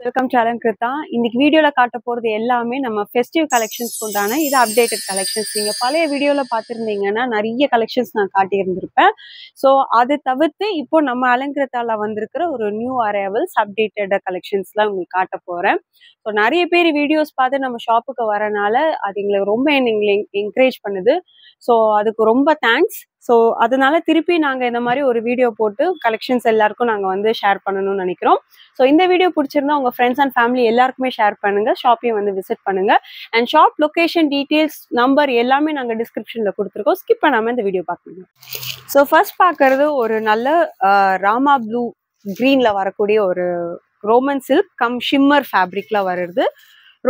Welcome to அலங்கிருதா. இன்னைக்கு வீடியோல காட்ட போறது எல்லாமே நம்ம ஃபெஸ்டிவ் கலெக்ஷன்ஸ் உண்டான இது அப்டேட்டட் கலெக்ஷன்ஸ். நீங்க பழைய வீடியோல பார்த்துருந்தீங்கன்னா நிறைய கலெக்ஷன்ஸ் நான் காட்டி இருந்திருப்பேன். ஸோ அது தவிர்த்து இப்போ நம்ம அலங்கிருதால வந்திருக்கிற ஒரு நியூ அரைவல்ஸ் அப்டேட்டட் கலெக்ஷன்ஸ்லாம் உங்களுக்கு காட்ட போறேன். ஸோ நிறைய பேர் வீடியோஸ் பார்த்து நம்ம ஷாப்புக்கு வரனால அது எங்களுக்கு ரொம்ப எங்களை என்கரேஜ் பண்ணுது. ஸோ அதுக்கு ரொம்ப தேங்க்ஸ். ஸோ அதனால திருப்பி நாங்கள் இந்த மாதிரி ஒரு வீடியோ போட்டு கலெக்ஷன்ஸ் எல்லாருக்கும் நாங்கள் வந்து ஷேர் பண்ணணும்னு நினைக்கிறோம். ஸோ இந்த வீடியோ பிடிச்சிருந்தா உங்கள் ஃப்ரெண்ட்ஸ் அண்ட் ஃபேமிலி எல்லாருக்குமே ஷேர் பண்ணுங்கள். ஷாப்பையும் வந்து விசிட் பண்ணுங்கள். And shop location details number எல்லாமே நாங்கள் டிஸ்கிரிப்ஷனில் கொடுத்துருக்கோம். ஸ்கிப் பண்ணாமல் இந்த வீடியோ பார்க்கணும். ஸோ ஃபர்ஸ்ட் பார்க்கறது ஒரு நல்ல ராமா ப்ளூ க்ரீனில் வரக்கூடிய ஒரு ரோமன் சில்க் கம் ஷிம்மர் ஃபேப்ரிக்கில் வருது.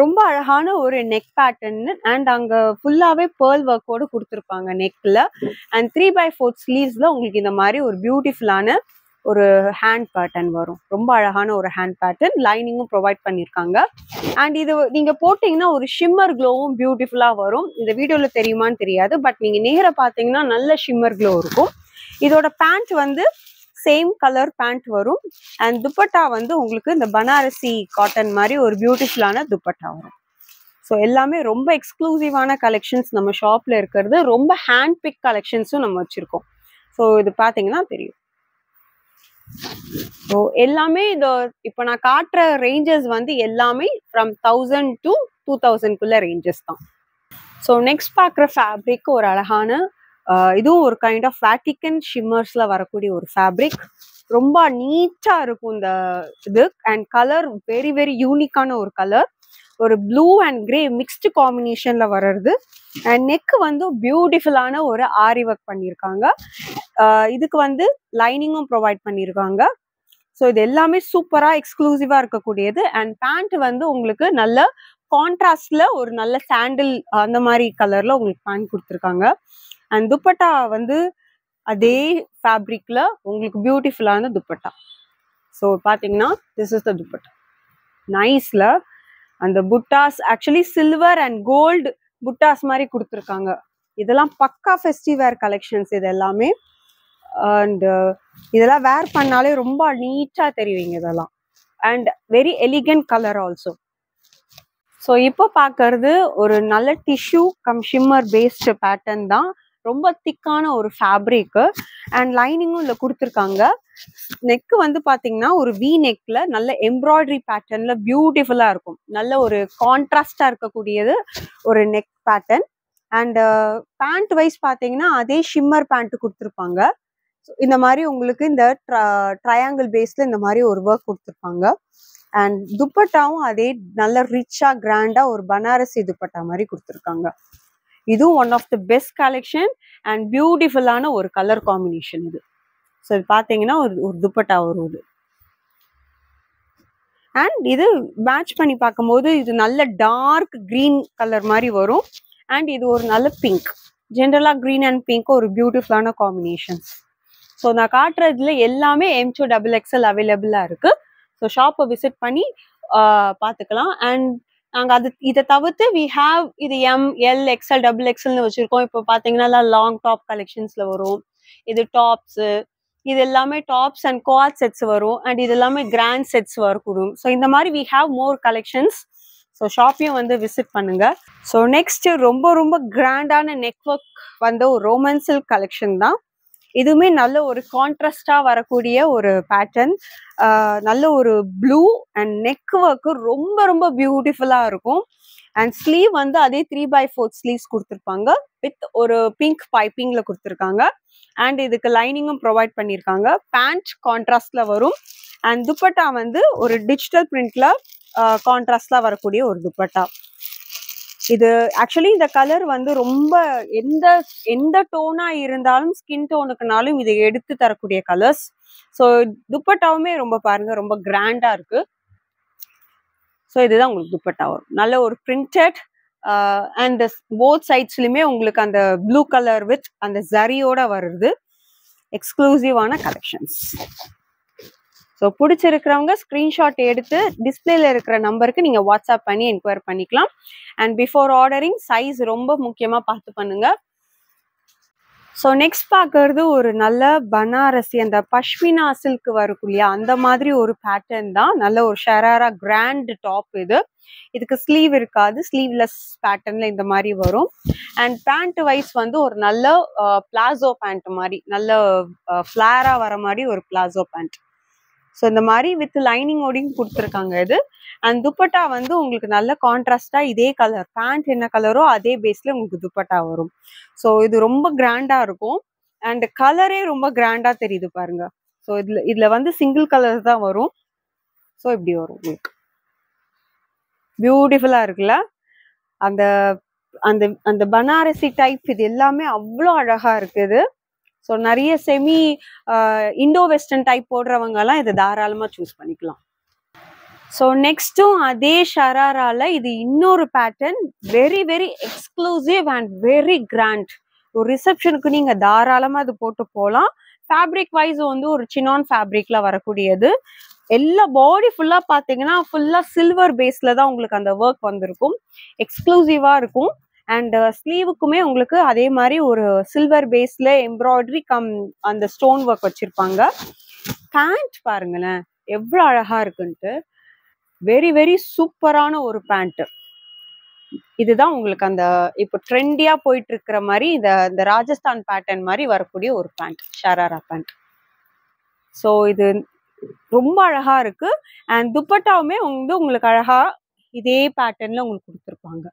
ரொம்ப அழகான ஒரு நெக் பேட்டர்ன் அண்ட் அங்கே ஃபுல்லாகவே பேர்ல் ஒர்க்கோடு கொடுத்துருப்பாங்க நெக்கில். அண்ட் 3/4 ஸ்லீவ்ஸில் உங்களுக்கு இந்த மாதிரி ஒரு பியூட்டிஃபுல்லான ஒரு ஹேண்ட் பேட்டர்ன் வரும். ரொம்ப அழகான ஒரு ஹேண்ட் பேட்டர்ன், லைனிங்கும் ப்ரொவைட் பண்ணியிருக்காங்க. அண்ட் இது நீங்கள் போட்டிங்கன்னா ஒரு ஷிம்மர் க்ளோவும் பியூட்டிஃபுல்லாக வரும். இந்த வீடியோவில் தெரியுமான்னு தெரியாது, பட் நீங்கள் நேராக பார்த்தீங்கன்னா நல்ல ஷிம்மர் க்ளோ இருக்கும். இதோட பேண்ட் வந்து சேம் கலர் பேண்ட் வரும். அண்ட் துப்பட்டா வந்து உங்களுக்கு இந்த பனாரசி காட்டன் மாதிரி ஒரு பியூட்டிஃபுல்லான துப்பட்டா வரும். ஸோ எல்லாமே ரொம்ப எக்ஸ்க்ளூசிவான கலெக்ஷன்ஸ் நம்ம ஷாப்ல இருக்கிறது. ரொம்ப ஹேண்ட் பிக் கலெக்ஷன்ஸும் நம்ம வச்சிருக்கோம். ஸோ இது பார்த்தீங்கன்னா தெரியும். ஸோ எல்லாமே இப்போ நான் காட்டுற ரேஞ்சஸ் வந்து எல்லாமே ஃப்ரம் 1000 to 2000 ரேஞ்சஸ் தான். ஸோ நெக்ஸ்ட் பார்க்குற ஃபேப்ரிக் ஒரு அழகான இதுவும் ஒரு கைண்ட் ஆஃப் வேட்டிக்கன் ஷிம்மர்ஸ்ல வரக்கூடிய ஒரு ஃபேப்ரிக். ரொம்ப நீட்டா இருக்கும் இந்த இது. அண்ட் கலர் வெரி வெரி யூனிக்கான ஒரு கலர், ஒரு ப்ளூ அண்ட் கிரே மிக்ஸ்டு காம்பினேஷன்ல வர்றது. அண்ட் நெக் வந்து பியூட்டிஃபுல்லான ஒரு ஆரி ஒர்க் பண்ணியிருக்காங்க. இதுக்கு வந்து லைனிங்கும் ப்ரொவைட் பண்ணியிருக்காங்க. ஸோ இது எல்லாமே சூப்பரா எக்ஸ்க்ளூசிவா இருக்கக்கூடியது. அண்ட் பேண்ட் வந்து உங்களுக்கு நல்ல கான்ட்ராஸ்ட்ல ஒரு நல்ல சாண்டில் அந்த மாதிரி கலர்ல உங்களுக்கு பேண்ட் கொடுத்துருக்காங்க. அண்ட் துப்பட்டா வந்து அதே ஃபேப்ரிக்ல உங்களுக்கு பியூட்டிஃபுல்லான துப்பட்டா. ஸோ பார்த்தீங்கன்னா திஸ் இஸ் த துப்பட்டா. நைஸ்ல அந்த புட்டாஸ் ஆக்சுவலி சில்வர் அண்ட் கோல்டு புட்டாஸ் மாதிரி கொடுத்துருக்காங்க. இதெல்லாம் பக்கா ஃபெஸ்டிவ் வேர் கலெக்ஷன்ஸ் இது எல்லாமே. அண்ட் இதெல்லாம் வேர் பண்ணாலே ரொம்ப நீட்டா தெரியுங்க இதெல்லாம். And very elegant colour also. So இப்போ பார்க்கறது ஒரு நல்ல tissue come shimmer based pattern தான். ரொம்ப திக்கான ஒரு ஃபேப்ரிக்கு அண்ட் லைனிங்கும் இதில் கொடுத்துருக்காங்க. நெக்கு வந்து பார்த்தீங்கன்னா ஒரு வி நெக்ல நல்ல எம்ப்ராய்டரி பேட்டர்ன்ல பியூட்டிஃபுல்லாக இருக்கும். நல்ல ஒரு கான்ட்ராஸ்டாக இருக்கக்கூடியது ஒரு neck pattern. And band wise பார்த்தீங்கன்னா அதே ஷிம்மர் பேண்ட் கொடுத்துருப்பாங்க. இந்த மாதிரி உங்களுக்கு இந்த ட்ரையாங்கிள் பேஸ்ல இந்த மாதிரி ஒரு ஒர்க் கொடுத்துருப்பாங்க. அண்ட் துப்பட்டாவும் அதே நல்ல ரிச்சா கிராண்டா ஒரு பனாரசி துப்பட்டா மாதிரி கொடுத்துருக்காங்க. இதுவும் one of the best collection and பியூட்டிஃபுல்லான ஒரு கலர் காம்பினேஷன் இது. ஸோ இது பார்த்தீங்கன்னா ஒரு துப்பட்டா வருது. அண்ட் இது மேட்ச் பண்ணி பார்க்கும்போது இது நல்ல டார்க் கிரீன் கலர் மாதிரி வரும். அண்ட் இது ஒரு நல்ல பிங்க், ஜென்ரலாக கிரீன் அண்ட் பிங்க் ஒரு பியூட்டிஃபுல்லான காம்பினேஷன்ஸ். ஸோ நான் காட்டுறதுல எல்லாமே M2 XXL அவைலபிளாக இருக்கு. ஸோ ஷாப்பை விசிட் பண்ணி பார்த்துக்கலாம். அண்ட் நாங்கள் இதை தவிர்த்து வி ஹாவ் இது ML XL XXLன்னு வச்சுருக்கோம். இப்போ பார்த்தீங்கன்னா லாங் டாப் கலெக்ஷன்ஸில் வரும். இது டாப்ஸு, இது எல்லாமே டாப்ஸ் அண்ட் குவாட் செட்ஸ் வரும். அண்ட் இது எல்லாமே கிராண்ட் செட்ஸ் வரக்கூடும். ஸோ இந்த மாதிரி we have more collections. So ஷாப்பையும் வந்து விசிட் பண்ணுங்க. ஸோ நெக்ஸ்ட் ரொம்ப ரொம்ப கிராண்டான நெக் ஒர்க் வந்த ஒரு ரோமன் சில்க் கலெக்ஷன் தான். இதுவுமே நல்ல ஒரு கான்ட்ராஸ்டா வரக்கூடிய ஒரு பேட்டர்ன். நல்ல ஒரு ப்ளூ அண்ட் நெக் ஒர்க்கு ரொம்ப ரொம்ப பியூட்டிஃபுல்லா இருக்கும். அண்ட் ஸ்லீவ் வந்து அதே 3/4 ஸ்லீவ்ஸ் கொடுத்துருப்பாங்க வித் ஒரு பிங்க் பைப்பிங்ல கொடுத்துருக்காங்க. அண்ட் இதுக்கு லைனிங்கும் ப்ரொவைட் பண்ணியிருக்காங்க. பேண்ட் கான்ட்ராஸ்ட்ல வரும். அண்ட் துப்பட்டா வந்து ஒரு டிஜிட்டல் பிரிண்ட்ல கான்ட்ராஸ்ட்ல வரக்கூடிய ஒரு துப்பட்டா. இது ஆக்சுவலி இந்த கலர் வந்து ரொம்ப எந்த டோனா இருந்தாலும் ஸ்கின் டோனுக்குனாலும் இதை எடுத்து தரக்கூடிய கலர்ஸ். ஸோ துப்பட்டாவுமே ரொம்ப பாருங்க ரொம்ப கிராண்டா இருக்கு. ஸோ இதுதான் உங்களுக்கு துப்பட்டா வரும். நல்ல ஒரு பிரிண்டட் அண்ட் போத் சைட்ஸ்லயுமே உங்களுக்கு அந்த ப்ளூ கலர் வித் அந்த ஜரியோட வருது. எக்ஸ்க்ளூசிவான கலெக்ஷன்ஸ். ஸோ பிடிச்சிருக்கிறவங்க ஸ்க்ரீன்ஷாட் எடுத்து டிஸ்பிளேல இருக்கிற நம்பருக்கு நீங்கள் வாட்ஸ்அப் பண்ணி என்கொயர் பண்ணிக்கலாம். அண்ட் பிஃபோர் ஆர்டரிங் சைஸ் ரொம்ப முக்கியமாக பார்த்து பண்ணுங்க. ஸோ நெக்ஸ்ட் பார்க்கறது ஒரு நல்ல பனாரசி அந்த பஷ்மினா சில்க் வரும் இல்லையா, அந்த மாதிரி ஒரு பேட்டர்ன் தான். நல்ல ஒரு ஷராரா கிராண்ட் டாப் இது. இதுக்கு ஸ்லீவ் இருக்காது, ஸ்லீவ்லெஸ் பேட்டர்ன்ல இந்த மாதிரி வரும். அண்ட் பேண்ட் வைஸ் வந்து ஒரு நல்ல பிளாசோ பேண்ட் மாதிரி, நல்ல ஃபிளாரா வர மாதிரி ஒரு பிளாசோ பேண்ட். ஸோ இந்த மாதிரி வித் லைனிங்கோடையும் கொடுத்துருக்காங்க இது. அண்ட் துப்பட்டா வந்து உங்களுக்கு நல்ல கான்ட்ராஸ்டா இதே கலர், பேண்ட் என்ன கலரோ அதே பேஸ்ல உங்களுக்கு துப்பட்டா வரும். ஸோ இது ரொம்ப கிராண்டா இருக்கும். அண்ட் கலரே ரொம்ப கிராண்டா தெரியுது பாருங்க. ஸோ இதுல வந்து சிங்கிள் கலர் தான் வரும். ஸோ இப்படி வரும் உங்களுக்கு, பியூட்டிஃபுல்லா இருக்குல்ல. அந்த அந்த அந்த பனாரசி டைப் இது எல்லாமே அவ்வளோ அழகா இருக்குது. ஸோ நிறைய செமி இண்டோ வெஸ்டர்ன் டைப் போடுறவங்க எல்லாம் இதை தாராளமா சூஸ் பண்ணிக்கலாம். ஸோ நெக்ஸ்ட்டும் அதே ஷராரால இது இன்னொரு pattern, very very exclusive and very grand. ஒரு ரிசப்ஷனுக்கு நீங்க தாராளமா இது போட்டு போகலாம். ஃபேப்ரிக் வைஸ் வந்து ஒரு சினான் ஃபேப்ரிக்ல வரக்கூடியது. எல்லா பாடி ஃபுல்லா பாத்தீங்கன்னா ஃபுல்லா சில்வர் பேஸ்ல தான் உங்களுக்கு அந்த ஒர்க் வந்திருக்கும், எக்ஸ்க்ளூசிவா இருக்கும். அண்ட் ஸ்லீவுக்குமே உங்களுக்கு அதே மாதிரி ஒரு சில்வர் பேஸ்ல எம்ப்ராய்டரி கம் அந்த ஸ்டோன் ஒர்க் வச்சிருப்பாங்க. பேண்ட் பாருங்களேன் எவ்வளவு அழகா இருக்குன்ட்டு, வெரி வெரி சூப்பரான ஒரு பேண்ட். இதுதான் உங்களுக்கு அந்த இப்போ ட்ரெண்டியா போயிட்டு இருக்கிற மாதிரி இந்த ராஜஸ்தான் பேட்டர்ன் மாதிரி வரக்கூடிய ஒரு பேண்ட், ஷராரா பேண்ட். ஸோ இது ரொம்ப அழகா இருக்கு. அண்ட் துப்பட்டாவுமே வந்து உங்களுக்கு அழகா இதே பேட்டர்ன்ல உங்களுக்கு கொடுத்துருப்பாங்க.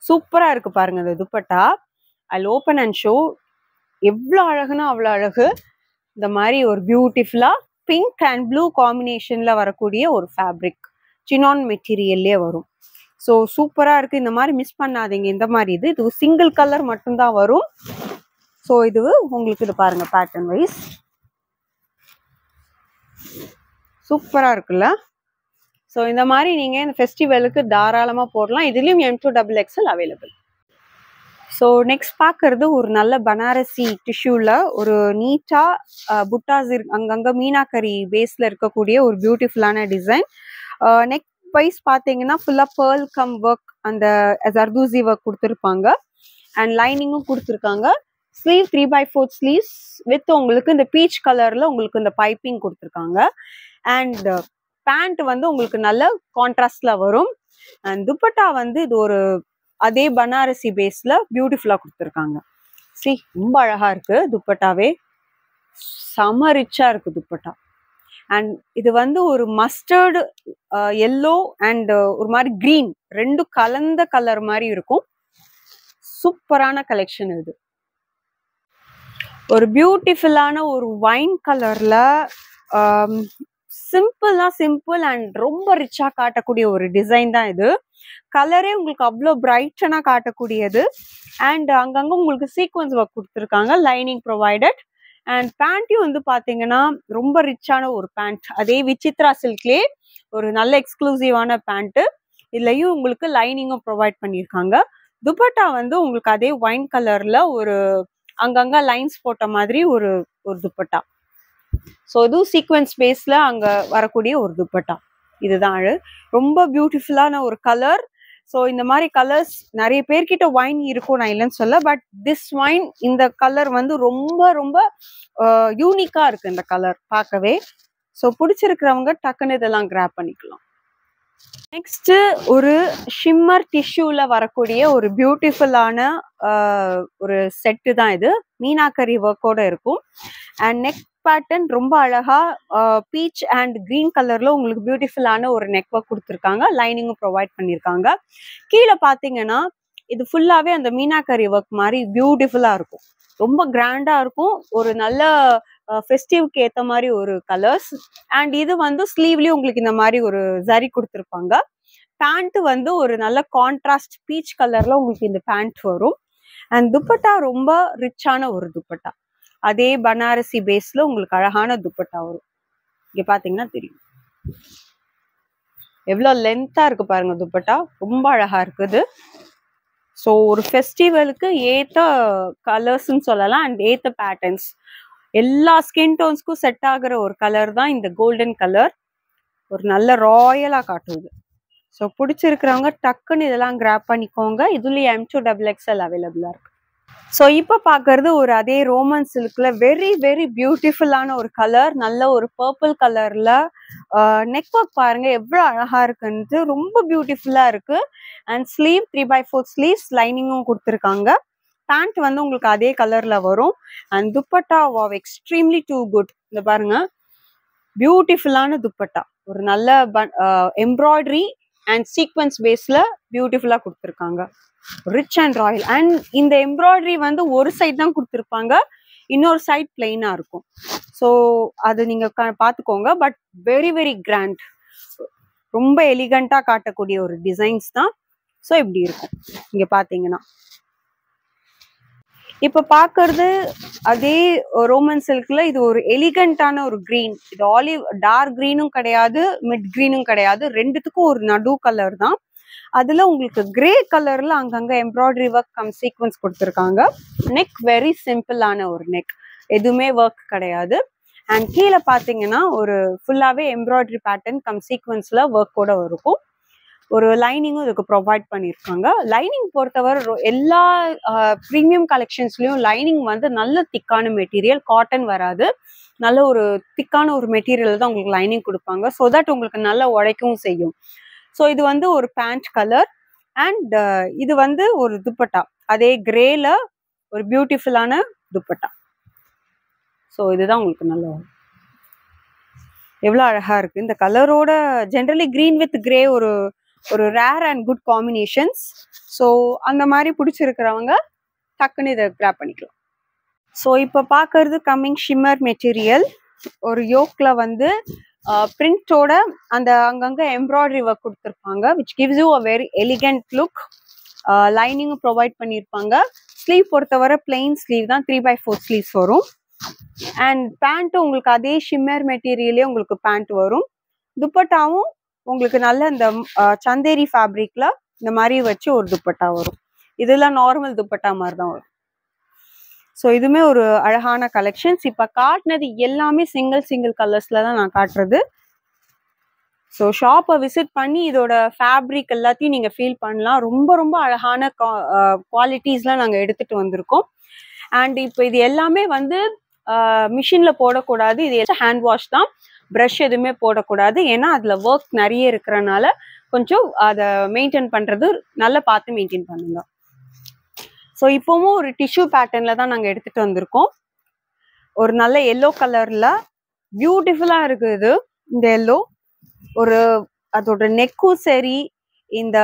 சூப்பரா இருக்கு பாருங்க இந்த துப்பட்டா. ஐ ஓப்பன் அண்ட் ஷோ. எவ்வளோ அழகுன்னா அவ்வளோ அழகு. இந்த மாதிரி ஒரு பியூட்டிஃபுல்லா பிங்க் அண்ட் ப்ளூ காம்பினேஷன்ல வரக்கூடிய ஒரு ஃபேப்ரிக், சினான் மெட்டீரியல்லே வரும். ஸோ சூப்பரா இருக்கு. இந்த மாதிரி மிஸ் பண்ணாதீங்க. இந்த மாதிரி இது சிங்கிள் கலர் மட்டும்தான் வரும். ஸோ இது உங்களுக்கு இது பாருங்க பேட்டர்ன் வைஸ் சூப்பரா இருக்குல்ல. ஸோ இந்த மாதிரி நீங்க இந்த ஃபெஸ்டிவலுக்கு தாராளமா போடலாம். இதுலயும் M2XXL அவைலபிள். ஸோ நெக்ஸ்ட் பார்க்கறது ஒரு நல்ல பனாரசி டிஷ்யூல ஒரு நீட்டா புட்டாஸ் அங்கங்க மீனாக்கரி பேஸ்ல இருக்கக்கூடிய ஒரு பியூட்டிஃபுல்லான டிசைன். நெக் வைஸ் பார்த்தீங்கன்னா ஃபுல்லா பேர்ல் கம் ஒர்க், அந்த ஜர்தூசி ஒர்க் கொடுத்துருப்பாங்க. அண்ட் லைனிங்கும் கொடுத்துருக்காங்க. ஸ்லீவ் 3/4 ஸ்லீவ்ஸ் வித் உங்களுக்கு இந்த பீச் கலர்ல உங்களுக்கு இந்த பைப்பிங் கொடுத்துருக்காங்க. அண்ட் பேண்ட் வந்து உங்களுக்கு நல்ல கான்ட்ராஸ்ட்ல வரும். அண்ட் துப்பட்டா வந்து இது ஒரு அதே பனாரசி பேஸ்ல பியூட்டிஃபுல்லா கொடுத்துருக்காங்க. சரி, ரொம்ப அழகா இருக்கு துப்பட்டாவே, செம ரிச்சா இருக்கு துப்பட்டா. அண்ட் இது வந்து ஒரு மஸ்டர்டு எல்லோ அண்ட் ஒரு மாதிரி கிரீன் ரெண்டும் கலந்த கலர் மாதிரி இருக்கும். சூப்பரான கலெக்ஷன் இது. ஒரு பியூட்டிஃபுல்லான ஒரு வைன் கலர்ல சிம்பிள் அண்ட் ரொம்ப ரிச்சா காட்டக்கூடிய ஒரு டிசைன் தான் இது. கலரே உங்களுக்கு அவ்வளோ பிரைட்டனா காட்டக்கூடியது. அண்ட் அங்கங்க உங்களுக்கு சீக்வன்ஸ் ஒர்க் கொடுத்துருக்காங்க, லைனிங் ப்ரொவைடட். அண்ட் பேண்ட்டையும் வந்து பாத்தீங்கன்னா ரொம்ப ரிச்சான ஒரு பேண்ட், அதே விசித்ரா சில்க்லேயே ஒரு நல்ல எக்ஸ்க்ளூசிவான பேண்ட். இதுலயும் உங்களுக்கு லைனிங்கும் ப்ரொவைட் பண்ணியிருக்காங்க. துப்பட்டா வந்து உங்களுக்கு அதே வைன் கலர்ல ஒரு அங்கங்க லைன்ஸ் போட்ட மாதிரி ஒரு துப்பட்டா. ஸோ இதுவும் சீக்வன்ஸ் பேஸ்ல அங்க வரக்கூடிய ஒரு துப்பட்டா. இதுதான் ரொம்ப பியூட்டிஃபுல்லான ஒரு கலர். ஸோ இந்த மாதிரி கலர்ஸ் நிறைய பேர்கிட்ட வைன் இருக்கும், நான் இல்லைன்னு சொல்ல. பட் திஸ் வைன் இந்த கலர் வந்து ரொம்ப ரொம்ப யூனிக்கா இருக்கு இந்த கலர் பார்க்கவே. ஸோ பிடிச்சிருக்கிறவங்க டக்குன்னு இதெல்லாம் கிராப் பண்ணிக்கலாம். நெக்ஸ்ட் ஒரு ஷிம்மர் டிஷ்யூல வரக்கூடிய ஒரு பியூட்டிஃபுல்லான ஒரு செட்டு தான் இது. மீனாக்கரி ஒர்க்கோட இருக்கும். அண்ட் நெக் பேட்டர்ன் ரொம்ப அழகா பீச் அண்ட் கிரீன் கலர்ல உங்களுக்கு பியூட்டிஃபுல்லான ஒரு நெக் ஒர்க் கொடுத்துருக்காங்க. லைனிங்கும் ப்ரொவைட் பண்ணியிருக்காங்க. கீழே பார்த்தீங்கன்னா இது ஃபுல்லாவே அந்த மீனாக்கரி ஒர்க் மாதிரி பியூட்டிஃபுல்லா இருக்கும், ரொம்ப கிராண்டா இருக்கும். ஒரு நல்ல ஃபெஸ்டிவ்க்கு ஏற்ற மாதிரி ஒரு கலர்ஸ். அண்ட் இது வந்து ஸ்லீவ்லயும் உங்களுக்கு இந்த மாதிரி ஒரு ஜரி கொடுத்துருப்பாங்க. பேண்ட் வந்து ஒரு நல்ல கான்ட்ராஸ்ட் பீச் கலர்ல உங்களுக்கு இந்த பேண்ட் வரும். அண்ட் துப்பட்டா ரொம்ப ரிச்சான ஒரு துப்பட்டா, அதே பனாரசி பேஸ்ல உங்களுக்கு அழகான துப்பட்டா வரும். இங்க பாத்தீங்கன்னா தெரியும் எவ்வளவு லென்த்தா இருக்கு பாருங்க துப்பட்டா, ரொம்ப அழகா இருக்குது. ஸோ ஒரு ஃபெஸ்டிவலுக்கு ஏத்த கலர்ஸ்ன்னு சொல்லலாம். அண்ட் ஏத்த பேட்டர்ன்ஸ் எல்லா ஸ்கின் டோன்ஸ்க்கும் செட் ஆகுற ஒரு கலர் தான் இந்த கோல்டன் கலர். ஒரு நல்ல ராயலா காட்டுது. ஸோ பிடிச்சிருக்கிறவங்க டக்குன்னு இதெல்லாம் கிராப் பண்ணிக்கோங்க. இதுலயும் M2XXL அவைலபிளா இருக்கு. ஸோ இப்போ பார்க்கறது ஒரு அதே ரோமன் சில்க்ல வெரி வெரி பியூட்டிஃபுல்லான ஒரு கலர், நல்ல ஒரு பர்பிள் கலர்ல நெக் ஒர்க் பாருங்க எவ்வளோ அழகா இருக்குன்ட்டு, ரொம்ப பியூட்டிஃபுல்லா இருக்கு. அண்ட் ஸ்லீவ் 3/4 ஸ்லீவ்ஸ், லைனிங்கும் கொடுத்துருக்காங்க. பேண்ட் வந்து உங்களுக்கு அதே கலர்ல வரும். And dupatta wow extremely too good. இந்த பாருங்க பியூட்டிஃபுல்லான துப்பட்டா, ஒரு நல்ல எம்ப்ராய்டரி அண்ட் சீக்வன்ஸ் பேஸ்ல பியூட்டிஃபுல்லா கொடுத்துருக்காங்க. Rich and Royal. அண்ட் இந்த எம்ப்ராய்டரி வந்து ஒரு சைட் தான் கொடுத்துருப்பாங்க, இன்னொரு சைட் பிளெயினா இருக்கும். ஸோ அது நீங்க பார்த்துக்கோங்க. பட் வெரி வெரி கிராண்ட், ரொம்ப எலிகண்டா காட்டக்கூடிய ஒரு டிசைன்ஸ் தான். ஸோ இப்படி இருக்கும் இங்க பாத்தீங்கன்னா. இப்ப பாக்குறது அதே ரோமன் சில்க்ல இது ஒரு எலிகண்டான ஒரு கிரீன். இது ஆலிவ் டார்க் கிரீனும் கிடையாது, மிட் கிரீனும் கிடையாது, ரெண்டுத்துக்கும் ஒரு நடு கலர் தான். அதுல உங்களுக்கு கிரே கலர்ல அங்கங்க எம்ப்ராய்டரி ஒர்க் கம் சீக்வன்ஸ் கொடுத்துருக்காங்க. நெக் வெரி சிம்பிளான ஒரு நெக், எதுவுமே ஒர்க் கிடையாது. அண்ட் கீழே பாத்தீங்கன்னா ஒரு ஃபுல்லாவே எம்ப்ராய்டரி பேட்டர்ன் கம் சீக்வன்ஸ்ல ஒர்க்கோட இருக்கும். ஒரு லைனிங்கும் இதுக்கு ப்ரொவைட் பண்ணியிருக்காங்க. லைனிங் பொறுத்தவரை எல்லா ப்ரீமியம் கலெக்ஷன்ஸ்லயும் லைனிங் வந்து நல்ல திக்கான மெட்டீரியல், காட்டன் வராது, நல்ல ஒரு திக்கான ஒரு மெட்டீரியல் தான் உங்களுக்கு லைனிங் கொடுப்பாங்க. ஸோ தட் உங்களுக்கு நல்லா உழைக்கவும் செய்யும். ஸோ இது வந்து ஒரு பேண்ட் கலர். அண்ட் இது வந்து ஒரு துப்பட்டா, அதே கிரேல ஒரு பியூட்டிஃபுல்லான துப்பட்டா. ஸோ இதுதான் உங்களுக்கு நல்லா எவ்வளோ அழகா இருக்கு இந்த கலரோட. ஜென்ரலி கிரீன் வித் கிரே ஒரு ஒரு rare and good combinations. So அந்த மாதிரி பிடிச்சிருக்கிறவங்க டக்குன்னு இதை கிராப் பண்ணிக்கலாம். ஸோ இப்போ பார்க்கறது கம்மிங் ஷிம்மர் மெட்டீரியல். ஒரு யோக்ல வந்து பிரிண்டோட அந்த அங்கங்க எம்ப்ராய்டரி ஒர்க் கொடுத்துருப்பாங்க, which gives you a very elegant look. லைனிங்கும் ப்ரொவைட் பண்ணியிருப்பாங்க. ஸ்லீவ் பொறுத்தவரை பிளெயின் ஸ்லீவ் தான், 3/4 ஸ்லீவ்ஸ் வரும். அண்ட் பேண்ட்டும் உங்களுக்கு அதே ஷிம்மர் மெட்டீரியலே உங்களுக்கு பேண்ட் வரும். துப்பட்டாவும் உங்களுக்கு நல்ல இந்த சந்தேரி ஃபேப்ரிக்ல இந்த மாதிரி வச்சு ஒரு துப்பட்டா வரும். இதெல்லாம் நார்மல் துப்பட்டா மாதிரி தான் வரும். ஸோ இதுவுமே ஒரு அழகான கலெக்ஷன்ஸ். இப்போ காட்டினது எல்லாமே சிங்கிள் கலர்ஸ்ல தான் நான் காட்டுறது. ஸோ ஷாப்பை விசிட் பண்ணி இதோட ஃபேப்ரிக் எல்லாத்தையும் நீங்கள் ஃபீல் பண்ணலாம். ரொம்ப ரொம்ப அழகான குவாலிட்டிஸ்லாம் நாங்கள் எடுத்துகிட்டு வந்திருக்கோம். அண்ட் இப்போ இது எல்லாமே வந்து மிஷினில் போடக்கூடாது, இது ஹேண்ட் வாஷ் தான், ப்ரஷ் எதுவுமே போடக்கூடாது. ஏன்னா அதில் ஒர்க் நிறைய இருக்கிறனால கொஞ்சம் அதை மெயின்டைன் பண்ணுறது நல்லா பார்த்து மெயின்டைன் பண்ணுங்க. ஸோ இப்போவும் ஒரு டிஷ்யூ பேட்டர்னில் தான் நாங்கள் எடுத்துகிட்டு வந்திருக்கோம். ஒரு நல்ல எல்லோ கலரில் பியூட்டிஃபுல்லாக இருக்குது இந்த எல்லோ. ஒரு அதோட நெக்கும் சரி, இந்த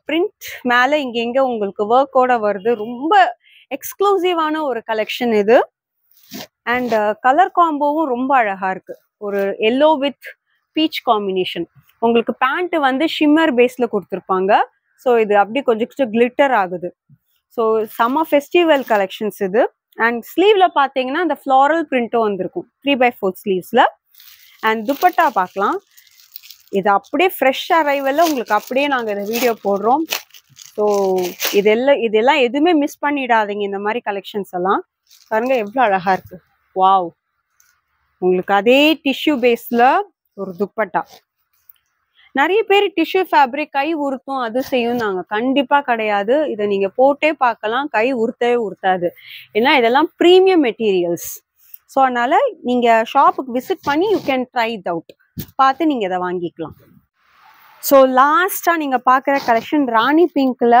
பிரிண்ட் மேலே இங்கே உங்களுக்கு ஒர்க்கோட வருது. ரொம்ப எக்ஸ்க்ளூசிவான ஒரு கலெக்ஷன் இது. அண்ட் கலர் காம்போவும் ரொம்ப அழகா இருக்கு. ஒரு எல்லோ வித் பீச் காம்பினேஷன். உங்களுக்கு பேண்ட் வந்து ஷிம்மர் பேஸ்ல கொடுத்துருப்பாங்க. ஸோ இது அப்படி கொஞ்சம் கிளிட்டர் ஆகுது. ஸோ சம்மர் ஃபெஸ்டிவல் கலெக்ஷன்ஸ் இது. அண்ட் ஸ்லீவ்ல பார்த்தீங்கன்னா இந்த ஃப்ளாரல் பிரிண்ட்டும் வந்திருக்கும் 3/4 ஸ்லீவ்ஸ்ல. அண்ட் துப்பட்டா பார்க்கலாம். இது அப்படியே ஃப்ரெஷ் அரைவல்ல உங்களுக்கு அப்படியே நாங்கள் இந்த வீடியோ போடுறோம். ஸோ இதெல்லாம் எதுவுமே மிஸ் பண்ணிடாதீங்க. இந்த மாதிரி கலெக்ஷன்ஸ் எல்லாம் பாருங்க எவ்வளோ அழகா இருக்கு. வாவ், உங்களுக்கு அதே டிஷ்யூ பேஸ்ல ஒரு துப்பட்டா. நிறைய பேர் டிஷ்யூ ஃபேப்ரிக் கை உறுத்தும் அது செய்யும், நாங்க கண்டிப்பா கிடையாது. இதை நீங்க போட்டே பார்க்கலாம், கை உறுத்தவே உறுத்தாது. ஏன்னா இதெல்லாம் ப்ரீமியம் மெட்டீரியல்ஸ். ஸோ அதனால நீங்க ஷாப்புக்கு விசிட் பண்ணி you can try it out, பார்த்து நீங்க இதை வாங்கிக்கலாம். ஸோ லாஸ்டா நீங்க பாக்குற கலெக்ஷன் ராணி பிங்க்ல.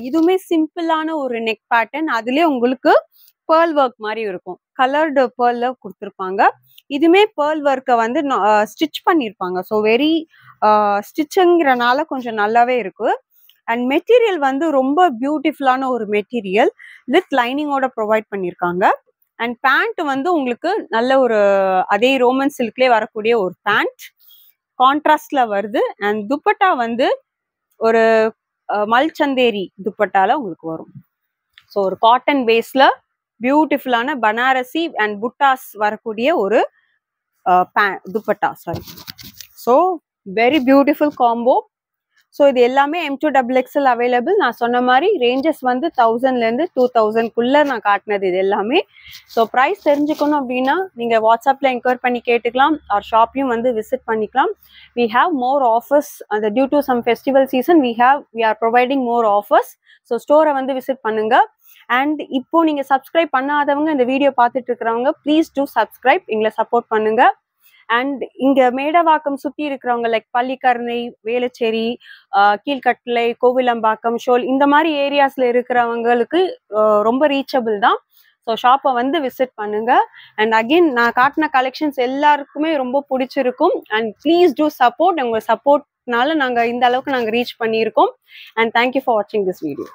இதுவுமே சிம்பிளான ஒரு நெக் பேட்டர்ன், அதுலயே உங்களுக்கு பேர்ல் ஒர்க் மாதிரி இருக்கும், கலர்டு பேர்ல கொடுத்துருப்பாங்க. இதுமே பேர்ல் ஒர்க்கை வந்து ஸ்டிச் பண்ணியிருப்பாங்க. ஸோ வெரி ஸ்டிச்சுங்கிறனால கொஞ்சம் நல்லாவே இருக்கு. அண்ட் மெட்டீரியல் வந்து ரொம்ப பியூட்டிஃபுல்லான ஒரு மெட்டீரியல் வித் லைனிங்கோட ப்ரொவைட் பண்ணியிருக்காங்க. அண்ட் பேண்ட் வந்து உங்களுக்கு நல்ல ஒரு அதே ரோமன் சில்க்லேயே வரக்கூடிய ஒரு பேண்ட் கான்ட்ராஸ்ட்ல வருது. அண்ட் துப்பட்டா வந்து ஒரு மல்சந்தேரி துப்பட்டால உங்களுக்கு வரும். ஸோ ஒரு காட்டன் பேஸ்ல பியூட்டிஃபுல்லான பனாரசி அண்ட் புட்டாஸ் வரக்கூடிய ஒரு dupatta. Sorry, so very beautiful combo. So இது எல்லாமே M2XXL அவைலபிள். நான் சொன்ன மாதிரி ரேஞ்சஸ் வந்து 1000லேருந்து 2000க்குள்ளே நான் காட்டினது இது எல்லாமே. ஸோ ப்ரைஸ் தெரிஞ்சுக்கணும் அப்படின்னா நீங்கள் வாட்ஸ்அப்பில் என்கொயர் பண்ணி கேட்டுக்கலாம், ஆர் ஷாப்பையும் வந்து விசிட் பண்ணிக்கலாம். We have more offers. அந்த due to some festival season we are providing more offers. So ஸ்டோரை வந்து விசிட் பண்ணுங்க. அண்ட் இப்போ நீங்க சப்ஸ்கிரைப் பண்ணாதவங்க இந்த வீடியோ பார்த்துட்டு இருக்கிறவங்க ப்ளீஸ் டூ சப்ஸ்கிரைப், எங்களை சப்போர்ட் பண்ணுங்க. அண்ட் இங்க மேடவாக்கம் சுத்தி இருக்கிறவங்க லைக் பள்ளிக்கரணை, வேளச்சேரி, கீழ்கட்டளை, கோவிலம்பாக்கம், ஷோல் இந்த மாதிரி ஏரியாஸ்ல இருக்கிறவங்களுக்கு ரொம்ப ரீச்சபிள் தான். ஸோ ஷாப்பை வந்து விசிட் பண்ணுங்க. அண்ட் அகெயின் நான் காட்டின கலெக்ஷன்ஸ் எல்லாருக்குமே ரொம்ப பிடிச்சிருக்கும். And please do support. உங்க சப்போர்ட்னால நாங்கள் இந்த அளவுக்கு நாங்கள் ரீச் பண்ணியிருக்கோம். அண்ட் தேங்க்யூ ஃபார் வாட்சிங் திஸ் வீடியோ.